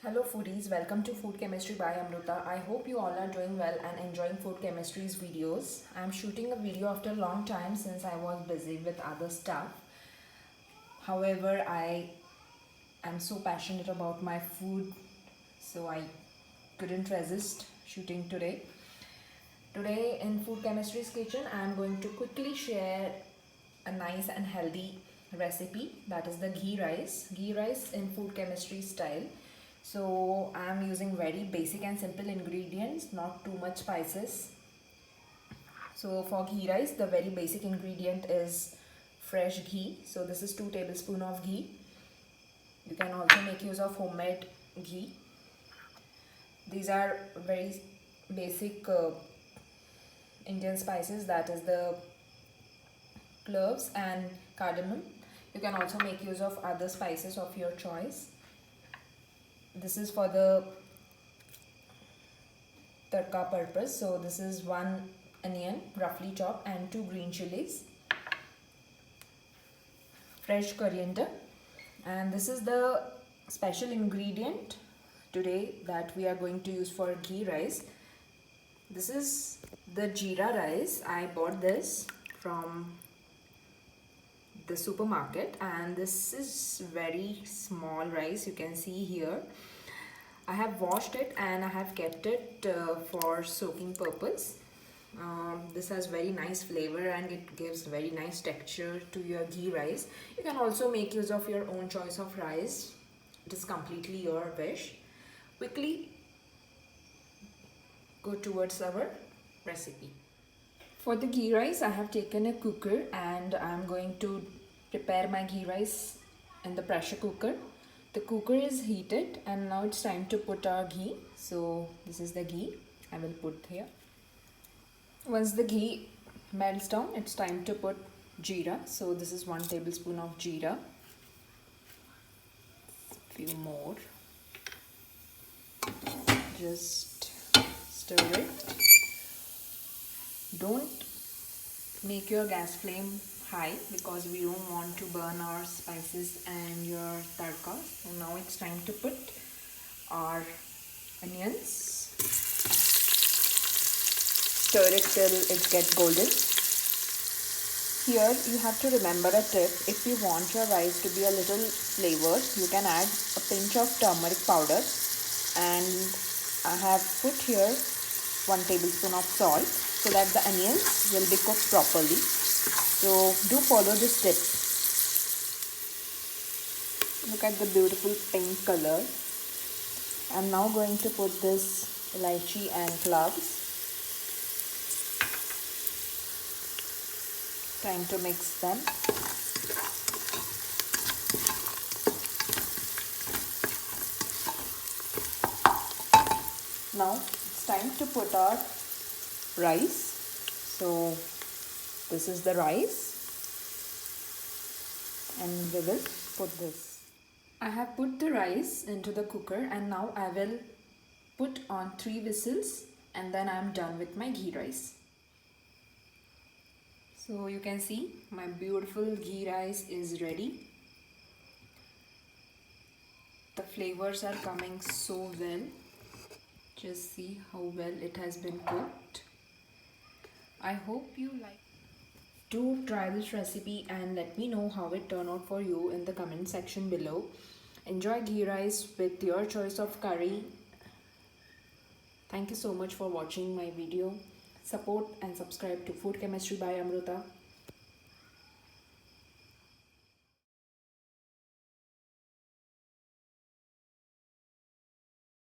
Hello foodies, welcome to Food Chemistry by Amruta. I hope you all are doing well and enjoying Food Chemistry's videos. I'm shooting a video after a long time since I was busy with other stuff. However, I am so passionate about my food, so I couldn't resist shooting today. Today in Food Chemistry's kitchen, I'm going to quickly share a nice and healthy recipe, that is the ghee rice in food chemistry style. So I am using very basic and simple ingredients, not too much spices. So for ghee rice, the very basic ingredient is fresh ghee. So this is 2 tablespoons of ghee. You can also make use of homemade ghee. These are very basic Indian spices, that is the cloves and cardamom. You can also make use of other spices of your choice. This is for the tadka purpose. So this is 1 onion roughly chopped and 2 green chilies, fresh coriander, and this is the special ingredient today that we are going to use for ghee rice. This is the jeera rice. I bought this from the supermarket and this is very small rice. You can see here I have washed it and I have kept it for soaking purpose. This has very nice flavor and it gives very nice texture to your ghee rice. You can also make use of your own choice of rice. It is completely your wish. Quickly go towards our recipe. For the ghee rice, I have taken a cooker and I am going to prepare my ghee rice in the pressure cooker. The cooker is heated and now it's time to put our ghee. So this is the ghee I will put here. Once the ghee melts down, it's time to put jeera. So this is 1 tablespoon of jeera. Few more. Just stir it. Don't make your gas flame high because we don't want to burn our spices and your tadka. So now it's time to put our onions. Stir it till it gets golden. Here you have to remember a tip. If you want your rice to be a little flavored, you can add a pinch of turmeric powder, and I have put here 1 tablespoon of salt so that the onions will be cooked properly. So do follow this tip. Look at the beautiful pink color. I'm now going to put this elaichi and cloves. Time to mix them. Now it's time to put our rice. So this is the rice and we will put this. I have put the rice into the cooker and now I will put on 3 whistles and then I am done with my ghee rice. So you can see my beautiful ghee rice is ready. The flavors are coming so well. Just see how well it has been cooked. I hope you like. Do try this recipe and let me know how it turned out for you in the comment section below. Enjoy ghee rice with your choice of curry. Thank you so much for watching my video. Support and subscribe to Food Chemistry by Amruta.